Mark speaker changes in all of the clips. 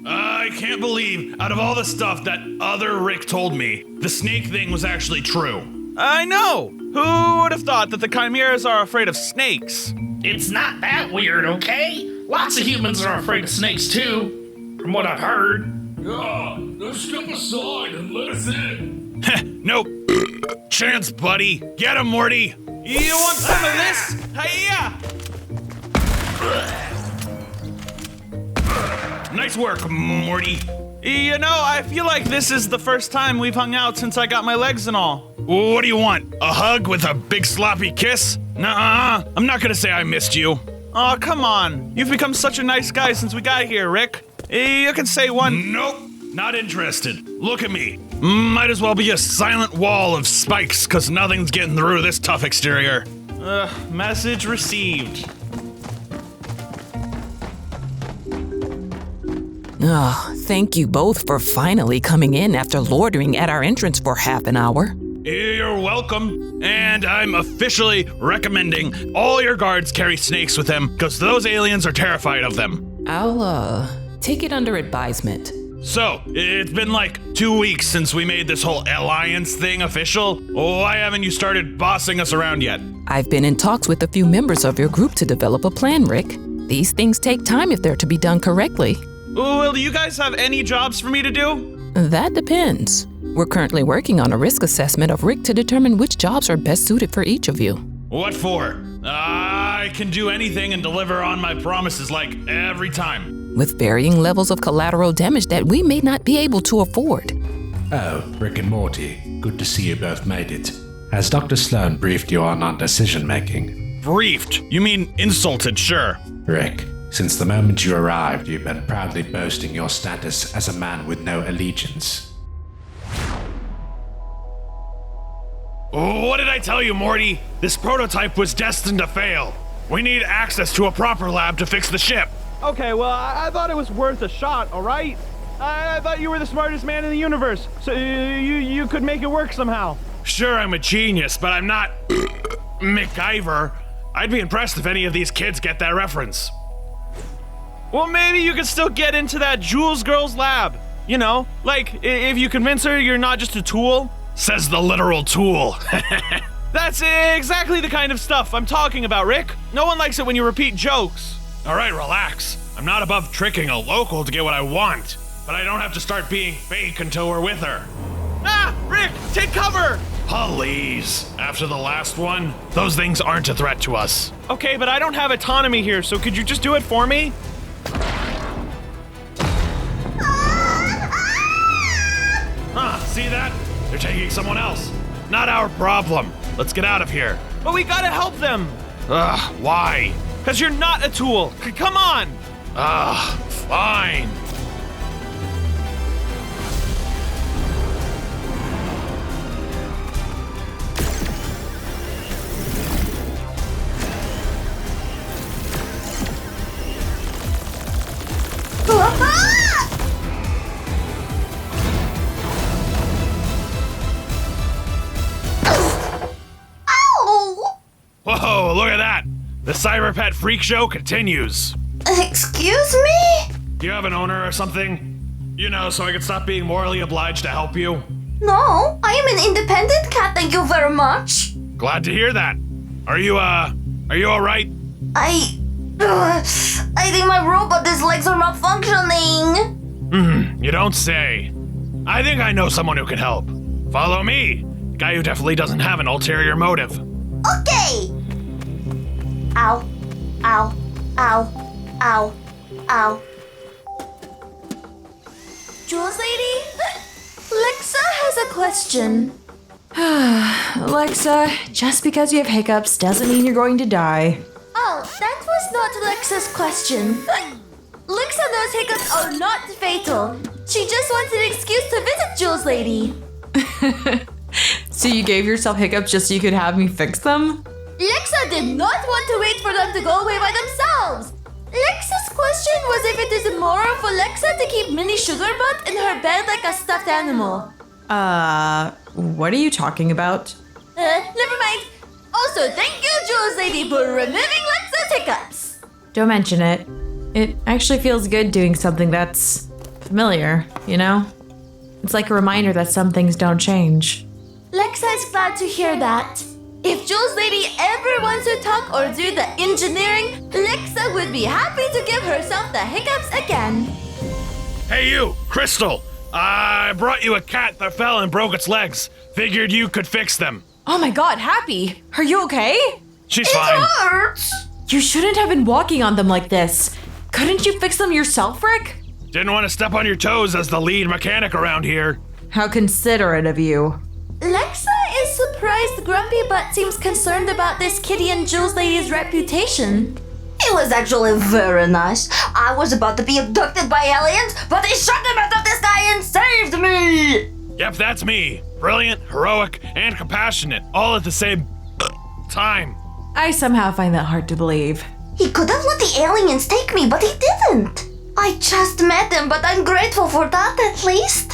Speaker 1: I can't believe, out of all the stuff that other Rick told me, the snake thing was actually true.
Speaker 2: I know! Who would have thought that the chimeras are afraid of snakes?
Speaker 3: It's not that weird, okay? Lots of humans are afraid of snakes too, from what I've heard.
Speaker 4: Yeah, now step aside and let us in.
Speaker 1: Nope. Chance, buddy. Get him, Morty.
Speaker 2: You want some of this? Hiya!
Speaker 1: Nice work, Morty.
Speaker 2: You know, I feel like this is the first time we've hung out since I got my legs and all.
Speaker 1: What do you want? A hug with a big sloppy kiss? Nuh-uh. I'm not gonna say I missed you.
Speaker 2: Oh, come on. You've become such a nice guy since we got here, Rick. You can say one.
Speaker 1: Nope. Not interested. Look at me. Might as well be a silent wall of spikes, cause nothing's getting through this tough exterior.
Speaker 2: Message received.
Speaker 5: Oh, thank you both for finally coming in after loitering at our entrance for half an hour.
Speaker 1: You're welcome. And I'm officially recommending all your guards carry snakes with them, because those aliens are terrified of them.
Speaker 5: I'll, take it under advisement.
Speaker 1: So, it's been like 2 weeks since we made this whole alliance thing official. Why haven't you started bossing us around yet?
Speaker 5: I've been in talks with a few members of your group to develop a plan, Rick. These things take time if they're to be done correctly.
Speaker 2: Well, do you guys have any jobs for me to do?
Speaker 5: That depends. We're currently working on a risk assessment of Rick to determine which jobs are best suited for each of you.
Speaker 1: What for? I can do anything and deliver on my promises like every time.
Speaker 5: With varying levels of collateral damage that we may not be able to afford.
Speaker 6: Oh, Rick and Morty, good to see you both made it. Has Dr. Sloan briefed you on our decision-making?
Speaker 1: Briefed? You mean insulted, sure.
Speaker 6: Rick, since the moment you arrived, you've been proudly boasting your status as a man with no allegiance.
Speaker 1: What did I tell you, Morty? This prototype was destined to fail. We need access to a proper lab to fix the ship.
Speaker 2: Okay, well, I thought it was worth a shot, all right? I thought you were the smartest man in the universe, so you could make it work somehow.
Speaker 1: Sure, I'm a genius, but I'm not MacGyver. I'd be impressed if any of these kids get that reference.
Speaker 2: Well, maybe you could still get into that Jules girl's lab. You know, like, if you convince her you're not just a tool.
Speaker 1: Says the literal tool.
Speaker 2: That's exactly the kind of stuff I'm talking about, Rick. No one likes it when you repeat jokes.
Speaker 1: All right, relax. I'm not above tricking a local to get what I want, but I don't have to start being fake until we're with her.
Speaker 2: Ah, Rick, take cover!
Speaker 1: Please. After the last one, those things aren't a threat to us.
Speaker 2: Okay, but I don't have autonomy here, so could you just do it for me?
Speaker 1: Huh, see that? They're taking someone else. Not our problem. Let's get out of here.
Speaker 2: But we gotta help them.
Speaker 1: Ugh, why?
Speaker 2: Because you're not a tool. Come on.
Speaker 1: Ugh, fine. Whoa, look at that! The Cyberpet Freak Show continues.
Speaker 7: Excuse me?
Speaker 1: Do you have an owner or something? You know, so I can stop being morally obliged to help you?
Speaker 7: No, I am an independent cat, thank you very much.
Speaker 1: Glad to hear that. Are you alright?
Speaker 7: I think my robot's legs are not functioning.
Speaker 1: You don't say. I think I know someone who can help. Follow me. A guy who definitely doesn't have an ulterior motive.
Speaker 7: Okay. Ow, ow, ow, ow, ow. Jules lady? Lexa has a question.
Speaker 8: Alexa, just because you have hiccups doesn't mean you're going to die.
Speaker 7: Oh, that was not Lexa's question. Lexa knows hiccups are not fatal. She just wants an excuse to visit Jules lady.
Speaker 8: So you gave yourself hiccups just so you could have me fix them?
Speaker 7: Lexa did not want to wait for them to go away by themselves. Lexa's question was if it is immoral for Lexa to keep Mini Sugarbutt in her bed like a stuffed animal.
Speaker 8: What are you talking about?
Speaker 7: Never mind. Also, thank you, Jules lady, for removing Lexa's hiccups.
Speaker 8: Don't mention it. It actually feels good doing something that's familiar, you know? It's like a reminder that some things don't change.
Speaker 7: Lexa is glad to hear that. If Jules Lady ever wants to talk or do the engineering, Lexa would be happy to give herself the hiccups again.
Speaker 1: Hey you, Crystal! I brought you a cat that fell and broke its legs. Figured you could fix them.
Speaker 8: Oh my god, Happy! Are you okay?
Speaker 1: She's fine.
Speaker 7: Hurts!
Speaker 8: You shouldn't have been walking on them like this. Couldn't you fix them yourself, Rick?
Speaker 1: Didn't want to step on your toes as the lead mechanic around here.
Speaker 8: How considerate of you.
Speaker 7: Lexa is surprised Grumpy Butt seems concerned about this kitty and Jules Lady's reputation.
Speaker 9: It was actually very nice. I was about to be abducted by aliens, but they shot them out of the sky and saved me!
Speaker 1: Yep, that's me. Brilliant, heroic, and compassionate, all at the same time.
Speaker 8: I somehow find that hard to believe.
Speaker 9: He could have let the aliens take me, but he didn't. I just met him, but I'm grateful for that at least.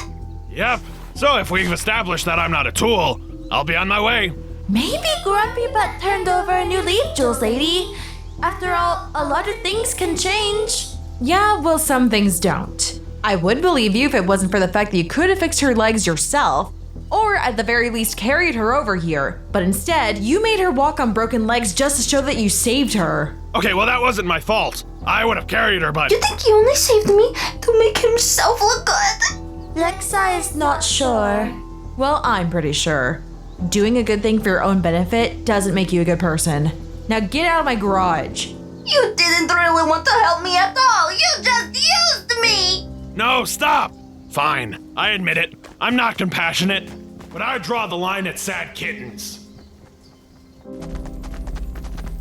Speaker 1: Yep, so if we've established that I'm not a tool, I'll be on my way.
Speaker 7: Maybe Grumpy Butt turned over a new leaf, Jules Lady. After all, a lot of things can change.
Speaker 8: Yeah, well, some things don't. I would believe you if it wasn't for the fact that you could have fixed her legs yourself, or at the very least carried her over here, but instead, you made her walk on broken legs just to show that you saved her.
Speaker 1: Okay, well that wasn't my fault. I would have carried her, but...
Speaker 9: You think he only saved me to make himself look good?
Speaker 7: Lexa is not sure.
Speaker 8: Well, I'm pretty sure. Doing a good thing for your own benefit doesn't make you a good person. Now get out of my garage.
Speaker 9: You didn't really want to help me at all. You just used me.
Speaker 1: No, stop! Fine, I admit it. I'm not compassionate, but I draw the line at sad kittens.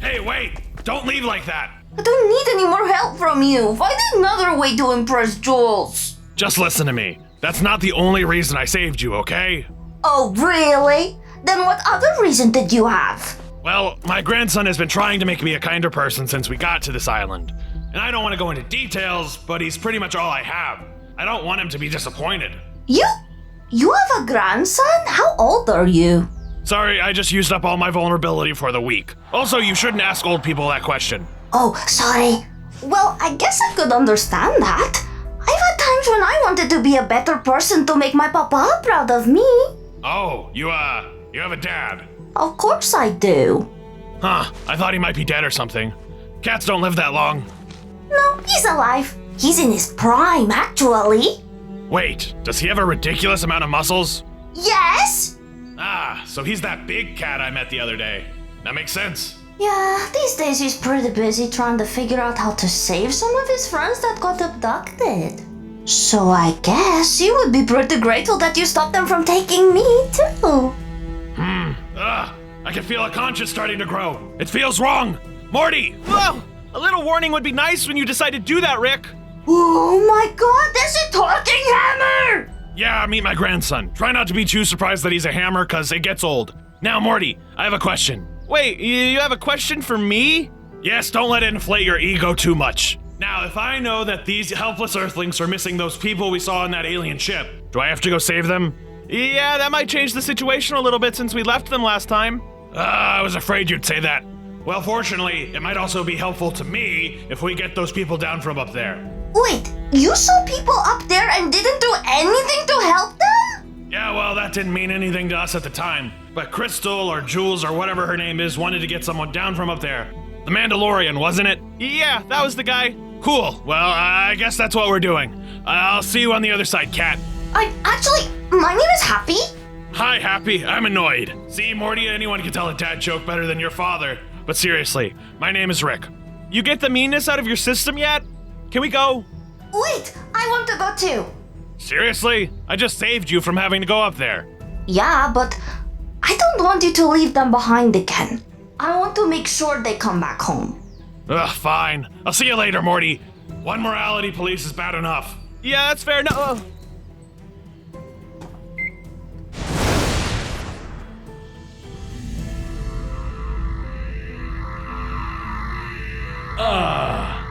Speaker 1: Hey, wait! Don't leave like that!
Speaker 9: I don't need any more help from you. Find another way to impress Jules.
Speaker 1: Just listen to me. That's not the only reason I saved you, okay?
Speaker 9: Oh, really? Then what other reason did you have?
Speaker 1: Well, my grandson has been trying to make me a kinder person since we got to this island. And I don't want to go into details, but he's pretty much all I have. I don't want him to be disappointed.
Speaker 9: You have a grandson? How old are you?
Speaker 1: Sorry, I just used up all my vulnerability for the week. Also, you shouldn't ask old people that question.
Speaker 9: Oh, sorry. Well, I guess I could understand that. I've had times when I wanted to be a better person to make my papa proud of me.
Speaker 1: Oh, you have a dad.
Speaker 9: Of course I do.
Speaker 1: Huh, I thought he might be dead or something. Cats don't live that long.
Speaker 9: No, he's alive. He's in his prime, actually.
Speaker 1: Wait, does he have a ridiculous amount of muscles?
Speaker 9: Yes?
Speaker 1: Ah, so he's that big cat I met the other day. That makes sense.
Speaker 9: Yeah, these days he's pretty busy trying to figure out how to save some of his friends that got abducted. So I guess you would be pretty grateful that you stopped them from taking me, too.
Speaker 1: I can feel a conscience starting to grow. It feels wrong. Morty!
Speaker 2: Whoa! A little warning would be nice when you decide to do that, Rick.
Speaker 9: Oh my god, there's a talking hammer!
Speaker 1: Yeah, meet my grandson. Try not to be too surprised that he's a hammer, cause it gets old. Now, Morty, I have a question.
Speaker 2: Wait, you have a question for me?
Speaker 1: Yes, don't let it inflate your ego too much. Now, if I know that these helpless Earthlings are missing those people we saw on that alien ship, do I have to go save them?
Speaker 2: Yeah, that might change the situation a little bit since we left them last time.
Speaker 1: I was afraid you'd say that. Well, fortunately, it might also be helpful to me if we get those people down from up there.
Speaker 9: Wait, you saw people up there and didn't do anything to help them?
Speaker 1: Yeah, well, that didn't mean anything to us at the time. But Crystal or Jules or whatever her name is wanted to get someone down from up there. The Mandalorian, wasn't it?
Speaker 2: Yeah, that was the guy.
Speaker 1: Cool. Well, I guess that's what we're doing. I'll see you on the other side, Cat.
Speaker 9: My name is Happy.
Speaker 1: Hi, Happy. I'm annoyed. See, Morty, anyone can tell a dad joke better than your father. But seriously, my name is Rick.
Speaker 2: You get the meanness out of your system yet? Can we go?
Speaker 9: Wait, I want to go too.
Speaker 1: Seriously? I just saved you from having to go up there.
Speaker 9: Yeah, but I don't want you to leave them behind again. I want to make sure they come back home.
Speaker 1: Ugh, fine. I'll see you later, Morty. One morality police is bad enough.
Speaker 2: Yeah, that's fair. No.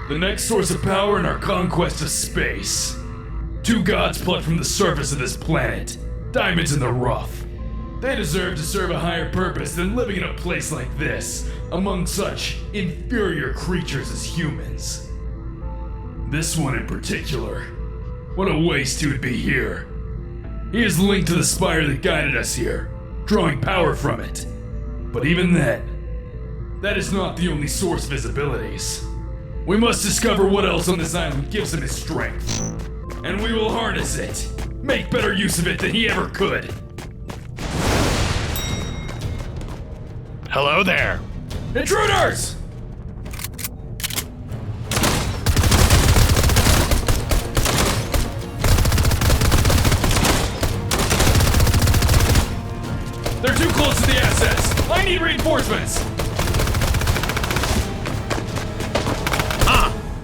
Speaker 4: The next source of power in our conquest of space. Two gods plucked from the surface of this planet. Diamonds in the rough. They deserve to serve a higher purpose than living in a place like this, among such inferior creatures as humans. This one in particular. What a waste he would be here. He is linked to the spire that guided us here, drawing power from it. But even then, that is not the only source of his abilities. We must discover what else on this island gives him his strength. And we will harness it, make better use of it than he ever could.
Speaker 1: Hello there.
Speaker 4: Intruders! They're too close to the assets. I need reinforcements.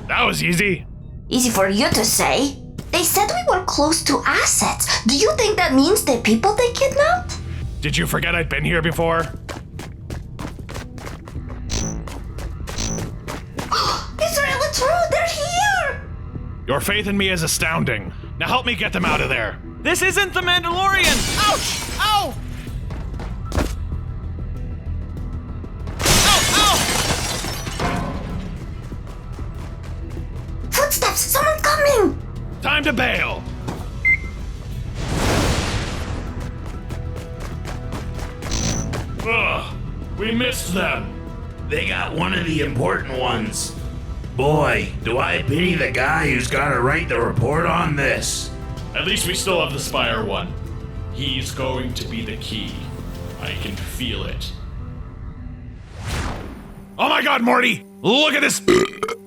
Speaker 1: That was easy.
Speaker 9: Easy for you to say. They said we were close to assets. Do you think that means the people they kidnapped?
Speaker 1: Did you forget I'd been here before?
Speaker 9: It's really true. They're here.
Speaker 1: Your faith in me is astounding. Now help me get them out of there.
Speaker 2: This isn't the Mandalorian! Ouch! Ow!
Speaker 9: Footsteps! Someone coming!
Speaker 1: Time to bail.
Speaker 10: Ugh, we missed them. They got one of the important ones. Boy, do I pity the guy who's gotta write the report on this.
Speaker 11: At least we still have the Spire one. He's going to be the key. I can feel it.
Speaker 1: Oh my god, Morty! Look at this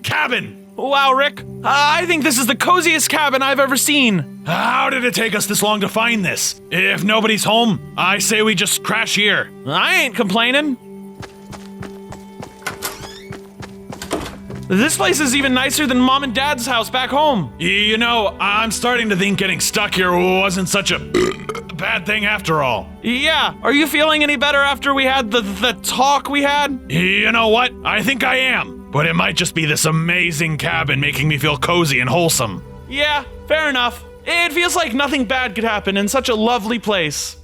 Speaker 1: cabin!
Speaker 2: Wow, Rick. I think this is the coziest cabin I've ever seen.
Speaker 1: How did it take us this long to find this? If nobody's home, I say we just crash here.
Speaker 2: I ain't complaining. This place is even nicer than Mom and Dad's house back home.
Speaker 1: You know, I'm starting to think getting stuck here wasn't such a bad thing after all.
Speaker 2: Yeah, are you feeling any better after we had the talk we had?
Speaker 1: You know what? I think I am. But it might just be this amazing cabin making me feel cozy and wholesome.
Speaker 2: Yeah, fair enough. It feels like nothing bad could happen in such a lovely place.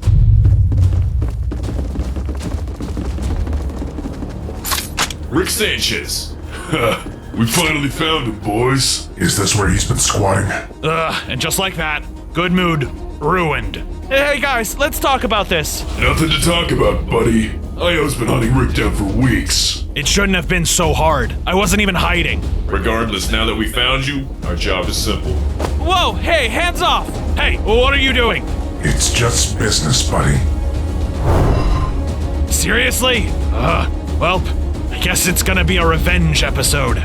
Speaker 12: Rick Sanchez. We finally found him, boys.
Speaker 13: Is this where he's been squatting?
Speaker 1: And just like that, good mood ruined.
Speaker 2: Hey guys, let's talk about this.
Speaker 12: Nothing to talk about, buddy. IO's been hunting Rick down for weeks.
Speaker 1: It shouldn't have been so hard. I wasn't even hiding.
Speaker 12: Regardless, now that we found you, our job is simple.
Speaker 2: Whoa, hey, hands off!
Speaker 1: Hey, what are you doing?
Speaker 13: It's just business, buddy.
Speaker 1: Seriously? Well, I guess it's gonna be a revenge episode.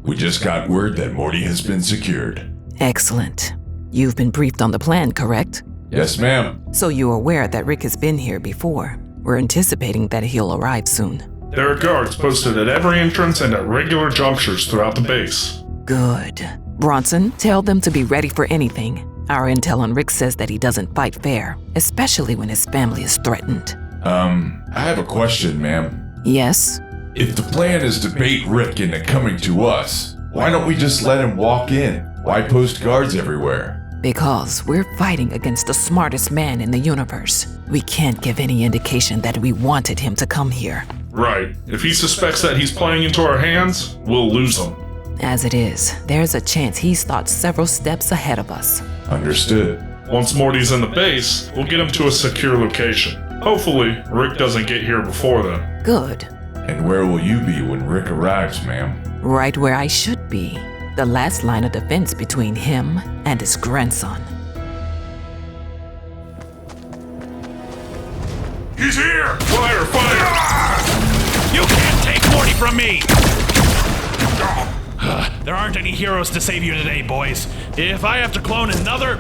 Speaker 12: We just got word that Morty has been secured.
Speaker 5: Excellent. You've been briefed on the plan, correct?
Speaker 12: Yes, ma'am.
Speaker 5: So you're aware that Rick has been here before. We're anticipating that he'll arrive soon.
Speaker 11: There are guards posted at every entrance and at regular junctures throughout the base.
Speaker 5: Good. Bronson, tell them to be ready for anything. Our intel on Rick says that he doesn't fight fair, especially when his family is threatened.
Speaker 12: I have a question, ma'am.
Speaker 5: Yes?
Speaker 12: If the plan is to bait Rick into coming to us, why don't we just let him walk in? Why post guards everywhere?
Speaker 5: Because we're fighting against the smartest man in the universe. We can't give any indication that we wanted him to come here.
Speaker 11: Right. If he suspects that he's playing into our hands, we'll lose him.
Speaker 5: As it is, there's a chance he's thought several steps ahead of us.
Speaker 12: Understood.
Speaker 11: Once Morty's in the base, we'll get him to a secure location. Hopefully, Rick doesn't get here before then.
Speaker 5: Good.
Speaker 12: And where will you be when Rick arrives, ma'am?
Speaker 5: Right where I should be. The last line of defense between him and his grandson.
Speaker 12: He's here! Fire! Fire!
Speaker 1: You can't take Morty from me! There aren't any heroes to save you today, boys. If I have to clone another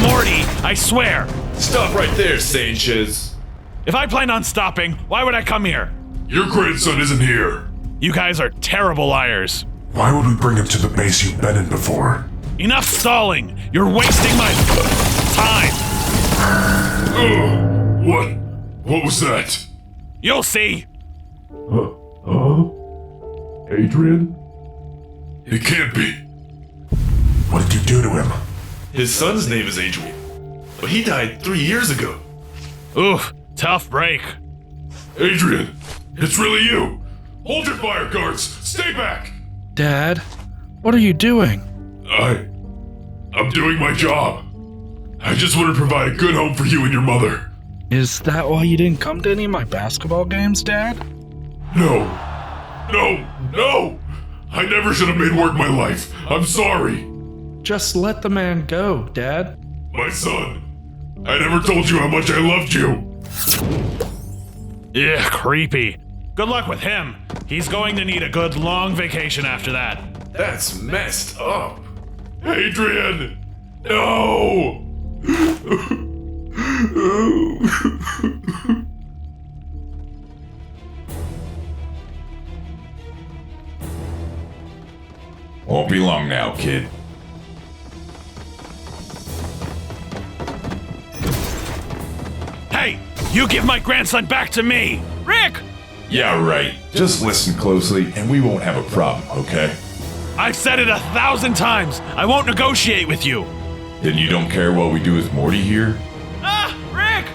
Speaker 1: Morty, I swear.
Speaker 12: Stop right there, Sanchez.
Speaker 1: If I planned on stopping, why would I come here?
Speaker 12: Your grandson isn't here.
Speaker 1: You guys are terrible liars.
Speaker 13: Why would we bring him to the base you've been in before?
Speaker 1: Enough stalling! You're wasting my time!
Speaker 12: What was that?
Speaker 1: You'll see!
Speaker 12: Adrian? It can't be.
Speaker 13: What did you do to him?
Speaker 12: His son's name is Adrian, but he died 3 years ago.
Speaker 1: Oof, tough break.
Speaker 12: Adrian, it's really you.
Speaker 13: Hold your fire, guards! Stay back!
Speaker 11: Dad, what are you doing?
Speaker 13: I'm doing my job. I just want to provide a good home for you and your mother.
Speaker 11: Is that why you didn't come to any of my basketball games, Dad?
Speaker 13: No! I never should have made work my life. I'm sorry.
Speaker 11: Just let the man go, Dad.
Speaker 13: My son, I never told you how much I loved you.
Speaker 1: Yeah, creepy. Good luck with him. He's going to need a good long vacation after that.
Speaker 12: That's messed up.
Speaker 13: Adrian! No!
Speaker 12: Won't be long now, kid.
Speaker 1: Hey, you give my grandson back to me! Rick!
Speaker 12: Yeah, right. Just listen closely and we won't have a problem, okay?
Speaker 1: I've said it 1,000 times. I won't negotiate with you.
Speaker 12: Then you don't care what we do with Morty here?
Speaker 1: Ah, Rick!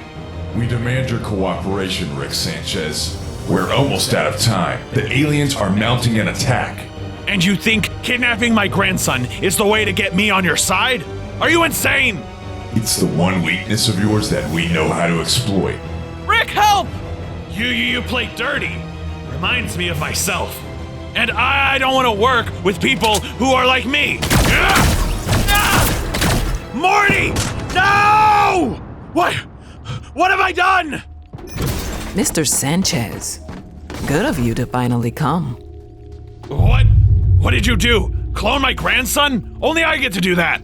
Speaker 12: We demand your cooperation, Rick Sanchez. We're almost out of time. The aliens are mounting an attack.
Speaker 1: And you think kidnapping my grandson is the way to get me on your side? Are you insane?
Speaker 12: It's the one weakness of yours that we know how to exploit.
Speaker 1: Rick, help! You play dirty. Reminds me of myself. And I don't want to work with people who are like me. Morty! No! What have I done?
Speaker 5: Mr. Sanchez, good of you to finally come.
Speaker 1: What did you do? Clone my grandson? Only I get to do that.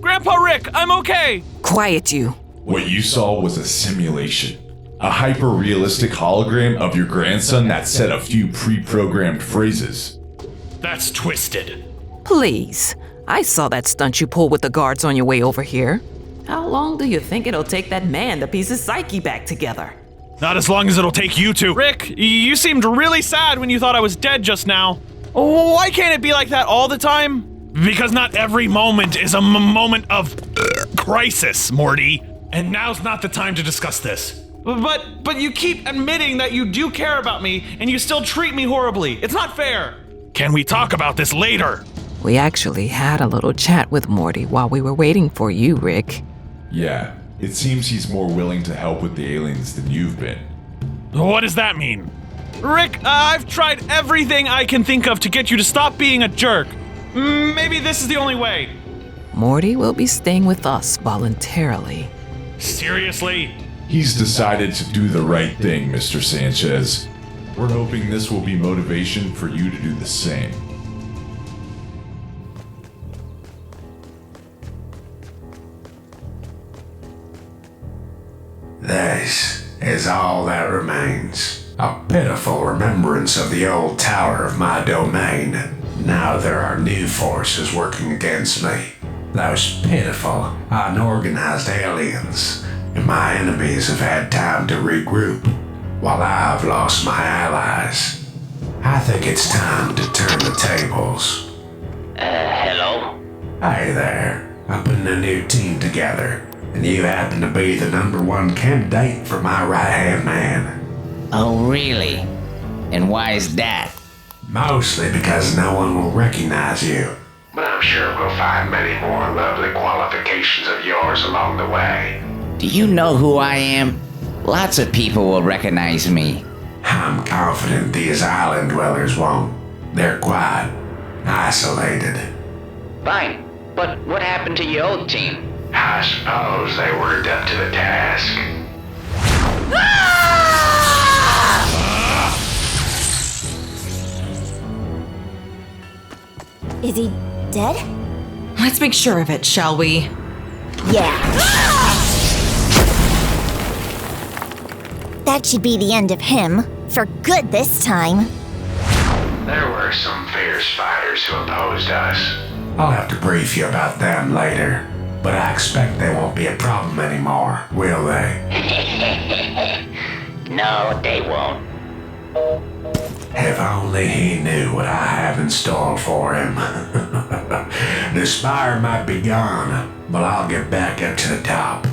Speaker 1: Grandpa Rick, I'm okay.
Speaker 5: Quiet you.
Speaker 12: What you saw was a simulation. A hyper-realistic hologram of your grandson that said a few pre-programmed phrases.
Speaker 1: That's twisted.
Speaker 5: Please. I saw that stunt you pulled with the guards on your way over here. How long do you think it'll take that man to piece his psyche back together?
Speaker 1: Not as long as it'll take you to. Rick, you seemed really sad when you thought I was dead just now. Why can't it be like that all the time? Because not every moment is a moment of crisis, Morty. And now's not the time to discuss this. But you keep admitting that you do care about me, and you still treat me horribly. It's not fair. Can we talk about this later?
Speaker 5: We actually had a little chat with Morty while we were waiting for you, Rick.
Speaker 12: Yeah, it seems he's more willing to help with the aliens than you've been.
Speaker 1: What does that mean? Rick, I've tried everything I can think of to get you to stop being a jerk. Maybe this is the only way.
Speaker 5: Morty will be staying with us voluntarily.
Speaker 1: Seriously?
Speaker 12: He's decided to do the right thing, Mr. Sanchez. We're hoping this will be motivation for you to do the same.
Speaker 14: This is all that remains. A pitiful remembrance of the old tower of my domain. Now there are new forces working against me. Those pitiful, unorganized aliens. And my enemies have had time to regroup, while I've lost my allies. I think it's time to turn the tables.
Speaker 10: Hello?
Speaker 14: Hey there. I'm putting a new team together, and you happen to be the #1 candidate for my right-hand man.
Speaker 10: Oh, really? And why is that?
Speaker 14: Mostly because no one will recognize you. But I'm sure we'll find many more lovely qualifications of yours along the way.
Speaker 10: Do you know who I am? Lots of people will recognize me.
Speaker 14: I'm confident these island dwellers won't. They're quiet, isolated.
Speaker 10: Fine, but what happened to your old team?
Speaker 14: I suppose they worked up to the task.
Speaker 7: Is he dead?
Speaker 8: Let's make sure of it, shall we?
Speaker 7: Yeah. That should be the end of him. For good this time.
Speaker 14: There were some fierce fighters who opposed us. I'll have to brief you about them later. But I expect they won't be a problem anymore, will they?
Speaker 10: No, they won't.
Speaker 14: If only he knew what I have in store for him. The spire might be gone, but I'll get back up to the top.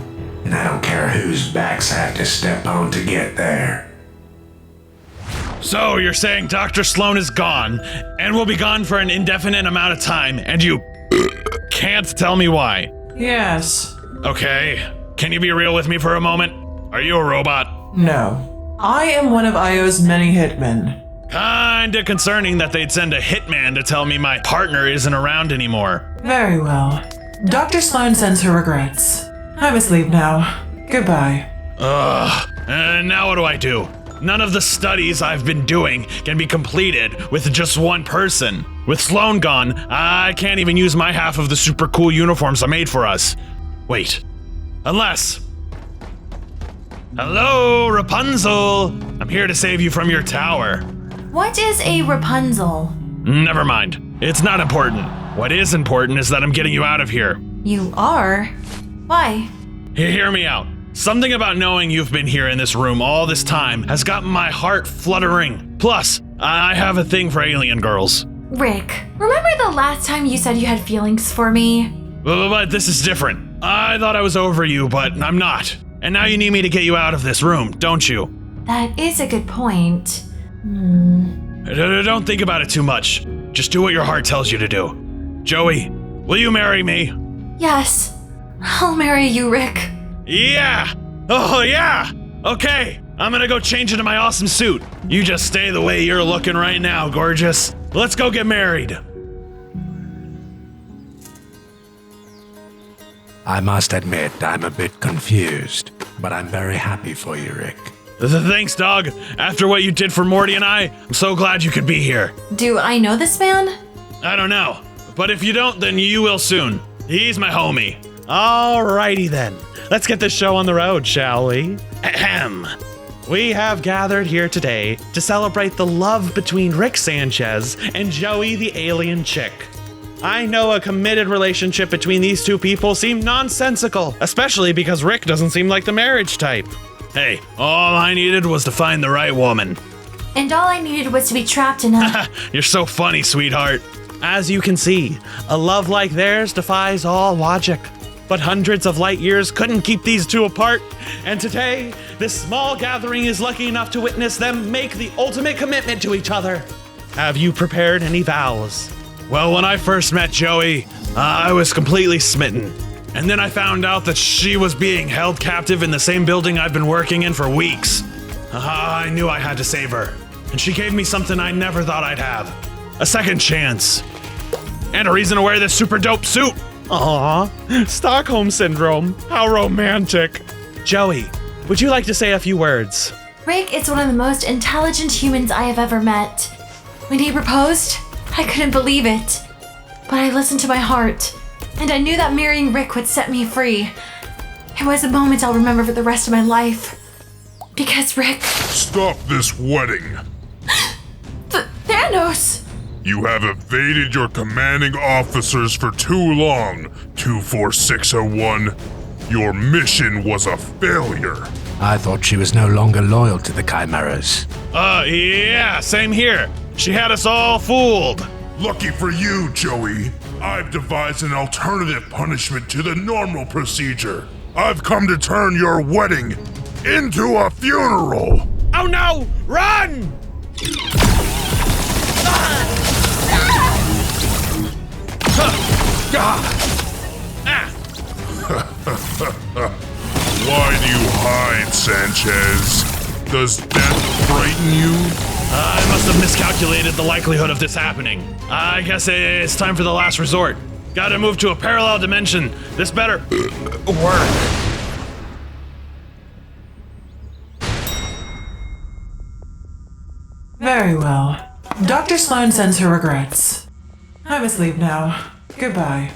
Speaker 14: And I don't care whose backs I have to step on to get there.
Speaker 1: So you're saying Dr. Sloan is gone, and will be gone for an indefinite amount of time, and you can't tell me why?
Speaker 15: Yes.
Speaker 1: Okay. Can you be real with me for a moment? Are you a robot?
Speaker 15: No. I am one of IO's many hitmen.
Speaker 1: Kinda concerning that they'd send a hitman to tell me my partner isn't around anymore.
Speaker 15: Very well. Dr. Sloan sends her regrets. I must leave now. Goodbye.
Speaker 1: Ugh. And now what do I do? None of the studies I've been doing can be completed with just one person. With Sloan gone, I can't even use my half of the super cool uniforms I made for us. Wait. Unless... Hello, Rapunzel! I'm here to save you from your tower.
Speaker 8: What is a Rapunzel?
Speaker 1: Never mind. It's not important. What is important is that I'm getting you out of here.
Speaker 8: You are? Why?
Speaker 1: Hear me out. Something about knowing you've been here in this room all this time has gotten my heart fluttering. Plus, I have a thing for alien girls.
Speaker 8: Rick, remember the last time you said you had feelings for me?
Speaker 1: But this is different. I thought I was over you, but I'm not. And now you need me to get you out of this room, don't you?
Speaker 8: That is a good point.
Speaker 1: Don't think about it too much. Just do what your heart tells you to do. Joey, will you marry me?
Speaker 8: Yes. I'll marry you, Rick.
Speaker 1: Yeah! Oh, yeah! Okay, I'm gonna go change into my awesome suit. You just stay the way you're looking right now, gorgeous. Let's go get married.
Speaker 6: I must admit, I'm a bit confused, but I'm very happy for you, Rick.
Speaker 1: Thanks, dog. After what you did for Morty and I'm so glad you could be here.
Speaker 8: Do I know this man?
Speaker 1: I don't know, but if you don't, then you will soon. He's my homie. Alrighty then. Let's get this show on the road, shall we? Ahem. We have gathered here today to celebrate the love between Rick Sanchez and Joey the alien chick. I know a committed relationship between these two people seemed nonsensical, especially because Rick doesn't seem like the marriage type. Hey, all I needed was to find the right woman.
Speaker 8: And all I needed was to be trapped in a...
Speaker 1: You're so funny, sweetheart. As you can see, a love like theirs defies all logic. But hundreds of light years couldn't keep these two apart, and today, this small gathering is lucky enough to witness them make the ultimate commitment to each other. Have you prepared any vows? Well, when I first met Joey, I was completely smitten. And then I found out that she was being held captive in the same building I've been working in for weeks. I knew I had to save her, and she gave me something I never thought I'd have. A second chance. And a reason to wear this super dope suit. Aww, Stockholm Syndrome. How romantic. Joey, would you like to say a few words?
Speaker 8: Rick is one of the most intelligent humans I have ever met. When he proposed, I couldn't believe it. But I listened to my heart, and I knew that marrying Rick would set me free. It was a moment I'll remember for the rest of my life. Because Rick...
Speaker 13: Stop this wedding!
Speaker 8: Thanos!
Speaker 13: You have evaded your commanding officers for too long, 24601. Your mission was a failure.
Speaker 6: I thought she was no longer loyal to the Chimeras.
Speaker 1: Yeah, same here. She had us all fooled.
Speaker 13: Lucky for you, Joey. I've devised an alternative punishment to the normal procedure. I've come to turn your wedding into a funeral.
Speaker 1: Oh no! Run!
Speaker 13: Why do you hide, Sanchez? Does death frighten you?
Speaker 1: I must have miscalculated the likelihood of this happening. I guess it's time for the last resort. Gotta move to a parallel dimension. This better work.
Speaker 15: Very well. Dr. Sloan sends her regrets. I must leave now. Goodbye.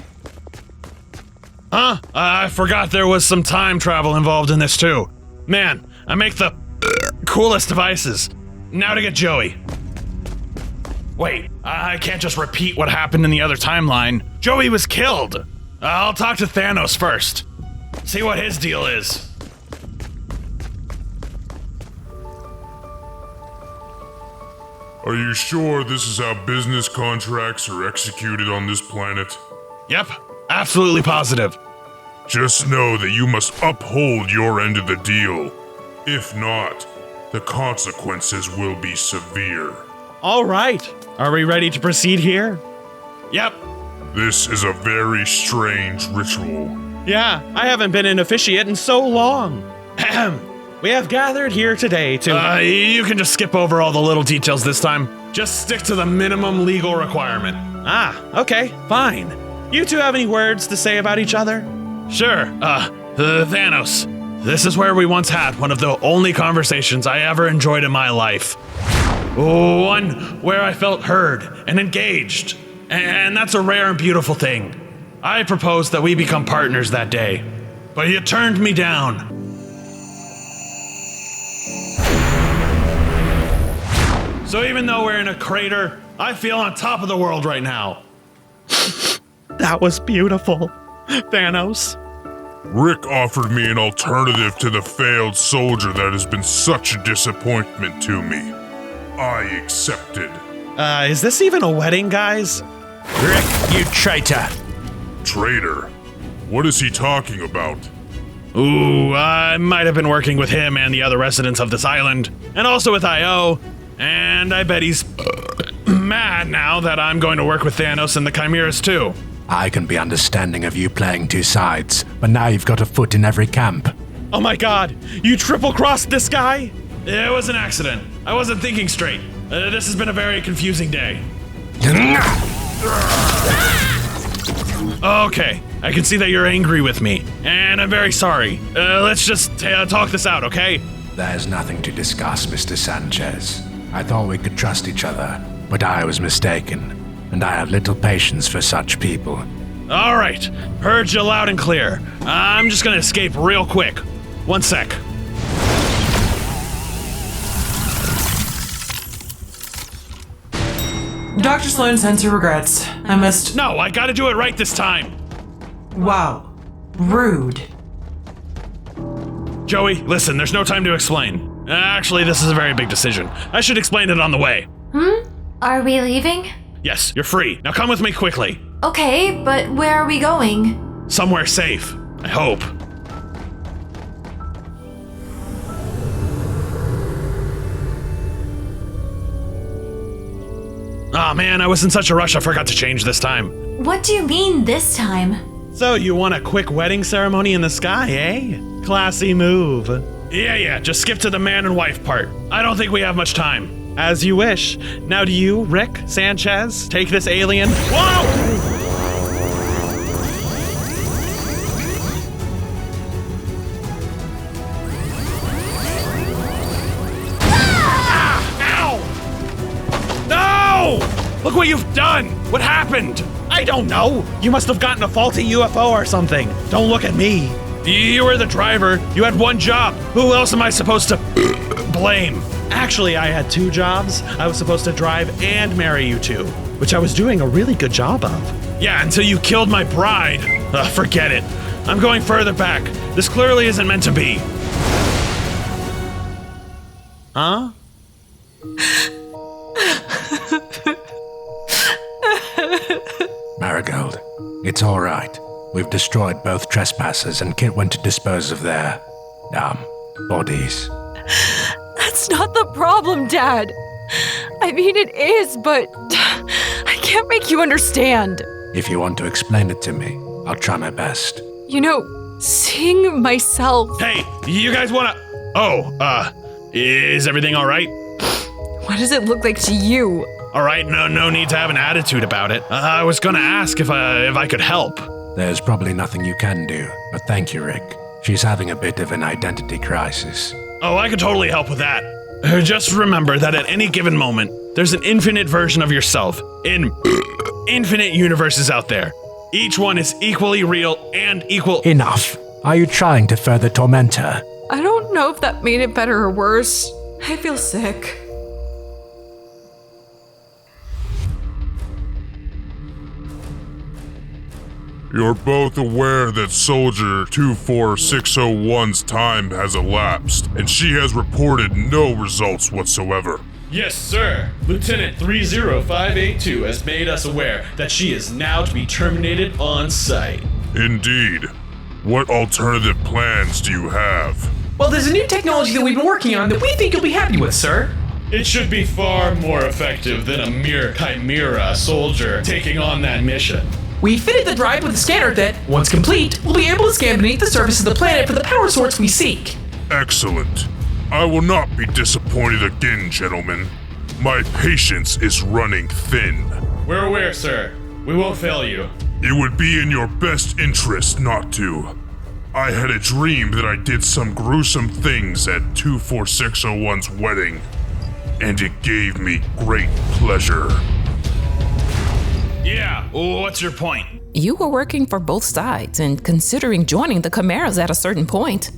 Speaker 1: Huh? I forgot there was some time travel involved in this too. Man, I make the coolest devices. Now to get Joey. Wait, I can't just repeat what happened in the other timeline. Joey was killed. I'll talk to Thanos first. See what his deal is.
Speaker 13: Are you sure this is how business contracts are executed on this planet?
Speaker 1: Yep, absolutely positive.
Speaker 13: Just know that you must uphold your end of the deal. If not, the consequences will be severe.
Speaker 1: All right. Are we ready to proceed here? Yep.
Speaker 13: This is a very strange ritual.
Speaker 1: Yeah, I haven't been an officiate in so long. We have gathered here today to... you can just skip over all the little details this time. Just stick to the minimum legal requirement. Ah, okay, fine. You two have any words to say about each other? Sure, Thanos. This is where we once had one of the only conversations I ever enjoyed in my life. One where I felt heard and engaged. And that's a rare and beautiful thing. I proposed that we become partners that day, but you turned me down. So even though we're in a crater, I feel on top of the world right now. That was beautiful, Thanos.
Speaker 13: Rick offered me an alternative to the failed soldier that has been such a disappointment to me. I accepted.
Speaker 1: Is this even a wedding, guys?
Speaker 6: Rick, you traitor.
Speaker 13: Traitor? What is he talking about?
Speaker 1: Ooh, I might have been working with him and the other residents of this island, and also with I.O., and I bet he's mad now that I'm going to work with Thanos and the Chimeras too.
Speaker 6: I can be understanding of you playing two sides, but now you've got a foot in every camp.
Speaker 1: Oh my god, you triple-crossed this guy? It was an accident. I wasn't thinking straight. This has been a very confusing day. Okay, I can see that you're angry with me, and I'm very sorry. Let's just talk this out, okay?
Speaker 6: There's nothing to discuss, Mr. Sanchez. I thought we could trust each other, but I was mistaken, and I have little patience for such people.
Speaker 1: All right, heard you loud and clear. I'm just gonna escape real quick. One sec.
Speaker 15: Dr. Sloan sends her regrets. I must...
Speaker 1: No, I gotta do it right this time.
Speaker 15: Wow. Rude.
Speaker 1: Joey, listen, there's no time to explain. Actually, this is a very big decision. I should explain it on the way.
Speaker 7: Are we leaving?
Speaker 1: Yes, you're free. Now come with me quickly.
Speaker 7: Okay, but where are we going?
Speaker 1: Somewhere safe, I hope. Aw, man, I was in such a rush I forgot to change this time.
Speaker 7: What do you mean this time?
Speaker 1: So you want a quick wedding ceremony in the sky, eh? Classy move. Yeah, just skip to the man and wife part. I don't think we have much time. As you wish. Now do you, Rick Sanchez, take this alien? Whoa! Look what you've done! What happened? I don't know. You must have gotten a faulty UFO or something. Don't look at me. You were the driver. You had one job. Who else am I supposed to blame? Actually, I had two jobs. I was supposed to drive and marry you two, which I was doing a really good job of. Yeah, until you killed my bride. Forget it. I'm going further back. This clearly isn't meant to be. Huh?
Speaker 6: Marigold, it's all right. We've destroyed both trespassers and Kit went to dispose of their, bodies.
Speaker 8: That's not the problem, Dad. I mean, it is, but I can't make you understand.
Speaker 6: If you want to explain it to me, I'll try my best.
Speaker 8: You know, seeing myself...
Speaker 1: Hey, you guys wanna... is everything all right?
Speaker 8: What does it look like to you?
Speaker 1: All right, no need to have an attitude about it. I was gonna ask if I could help.
Speaker 6: There's probably nothing you can do, but thank you, Rick. She's having a bit of an identity crisis.
Speaker 1: Oh, I could totally help with that. Just remember that at any given moment, there's an infinite version of yourself in infinite universes out there. Each one is equally real and equal—
Speaker 6: Enough. Are you trying to further torment her?
Speaker 8: I don't know if that made it better or worse. I feel sick.
Speaker 13: You're both aware that Soldier 24601's time has elapsed, and she has reported no results whatsoever.
Speaker 11: Yes, sir. Lieutenant 30582 has made us aware that she is now to be terminated on sight.
Speaker 13: Indeed. What alternative plans do you have?
Speaker 16: Well, there's a new technology that we've been working on that we think you'll be happy with, sir.
Speaker 11: It should be far more effective than a mere chimera soldier taking on that mission.
Speaker 16: We fitted the drive with a scanner that, once complete, will be able to scan beneath the surface of the planet for the power source we seek.
Speaker 13: Excellent. I will not be disappointed again, gentlemen. My patience is running thin.
Speaker 11: We're aware, sir. We won't fail you.
Speaker 13: It would be in your best interest not to. I had a dream that I did some gruesome things at 24601's wedding, and it gave me great pleasure.
Speaker 1: Yeah, what's your point?
Speaker 5: You were working for both sides and considering joining the Chimeras at a certain point.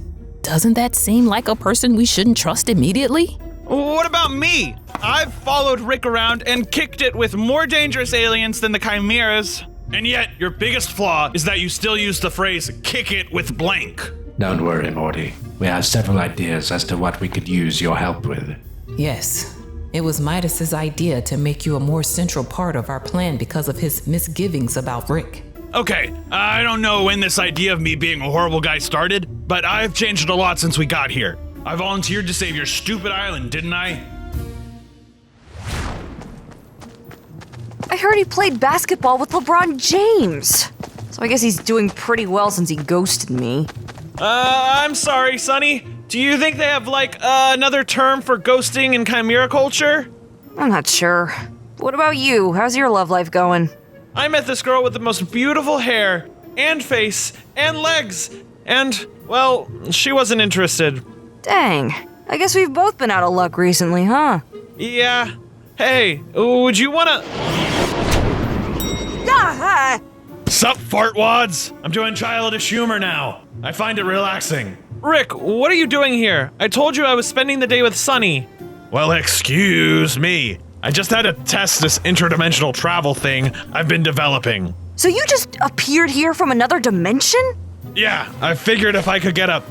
Speaker 5: Doesn't that seem like a person we shouldn't trust immediately?
Speaker 1: What about me? I've followed Rick around and kicked it with more dangerous aliens than the Chimeras. And yet, your biggest flaw is that you still use the phrase, kick it with blank.
Speaker 6: Don't worry, Morty. We have several ideas as to what we could use your help with.
Speaker 5: Yes. It was Midas's idea to make you a more central part of our plan because of his misgivings about Rick.
Speaker 1: Okay, I don't know when this idea of me being a horrible guy started, but I've changed a lot since we got here. I volunteered to save your stupid island, didn't I?
Speaker 17: I heard he played basketball with LeBron James. So I guess he's doing pretty well since he ghosted me.
Speaker 1: I'm sorry, Sonny. Do you think they have, another term for ghosting in Chimera culture?
Speaker 17: I'm not sure. What about you? How's your love life going?
Speaker 1: I met this girl with the most beautiful hair, and face, and legs, and, well, she wasn't interested.
Speaker 17: Dang. I guess we've both been out of luck recently, huh?
Speaker 1: Yeah. Hey, would you wanna... Sup, fartwads? I'm doing childish humor now. I find it relaxing. Rick, what are you doing here? I told you I was spending the day with Sunny. Well, excuse me. I just had to test this interdimensional travel thing I've been developing.
Speaker 17: So you just appeared here from another dimension?
Speaker 1: Yeah, I figured if I could get a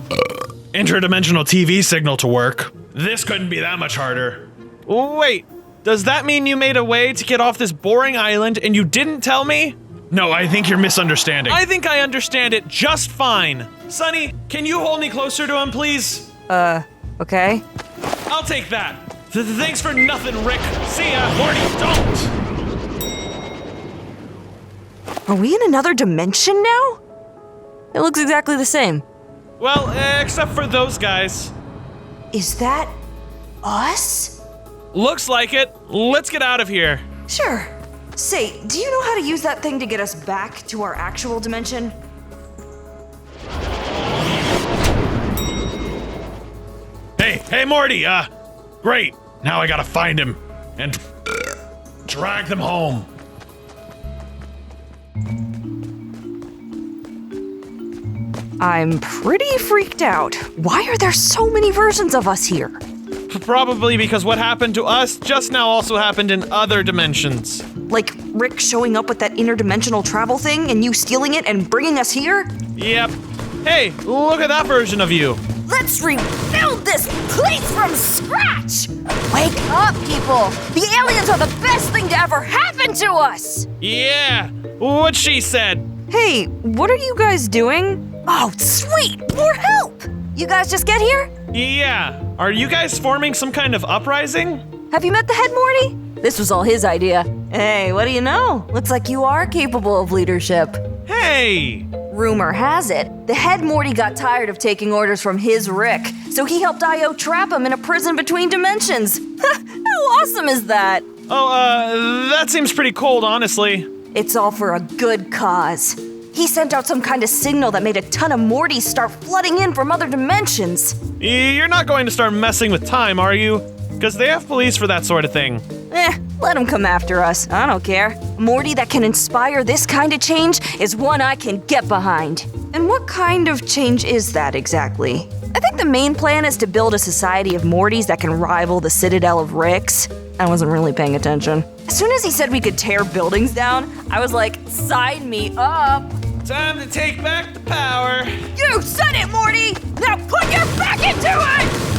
Speaker 1: interdimensional TV signal to work, this couldn't be that much harder. Wait, does that mean you made a way to get off this boring island and you didn't tell me? No, I think you're misunderstanding. I think I understand it just fine. Sonny, can you hold me closer to him, please?
Speaker 17: Okay.
Speaker 1: I'll take that. Thanks for nothing, Rick. See ya. Morty, don't!
Speaker 17: Are we in another dimension now? It looks exactly the same.
Speaker 1: Well, except for those guys.
Speaker 17: Is that us?
Speaker 1: Looks like it. Let's get out of here.
Speaker 17: Sure. Say, do you know how to use that thing to get us back to our actual dimension?
Speaker 1: Hey, Morty, great. Now I gotta find him and drag them home.
Speaker 17: I'm pretty freaked out. Why are there so many versions of us here?
Speaker 1: Probably because what happened to us just now also happened in other dimensions.
Speaker 17: Like Rick showing up with that interdimensional travel thing and you stealing it and bringing us here?
Speaker 1: Yep. Hey, look at that version of you.
Speaker 17: Let's rebuild this place from scratch! Wake up, people! The aliens are the best thing to ever happen to us!
Speaker 1: Yeah, what she said.
Speaker 17: Hey, what are you guys doing? Oh, sweet! More help! You guys just get here?
Speaker 1: Yeah. Are you guys forming some kind of uprising?
Speaker 17: Have you met the head Morty? This was all his idea. Hey, what do you know? Looks like you are capable of leadership.
Speaker 1: Hey!
Speaker 17: Rumor has it, the head Morty got tired of taking orders from his Rick, so he helped Io trap him in a prison between dimensions. How awesome is that?
Speaker 1: Oh, that seems pretty cold, honestly.
Speaker 17: It's all for a good cause. He sent out some kind of signal that made a ton of Mortys start flooding in from other dimensions.
Speaker 1: You're not going to start messing with time, are you? Because they have police for that sort of thing.
Speaker 17: Let him come after us. I don't care. A Morty that can inspire this kind of change is one I can get behind. And what kind of change is that exactly? I think the main plan is to build a society of Mortys that can rival the Citadel of Ricks. I wasn't really paying attention. As soon as he said we could tear buildings down, I was like, sign me up.
Speaker 1: Time to take back the power.
Speaker 17: You said it, Morty! Now put your back into it!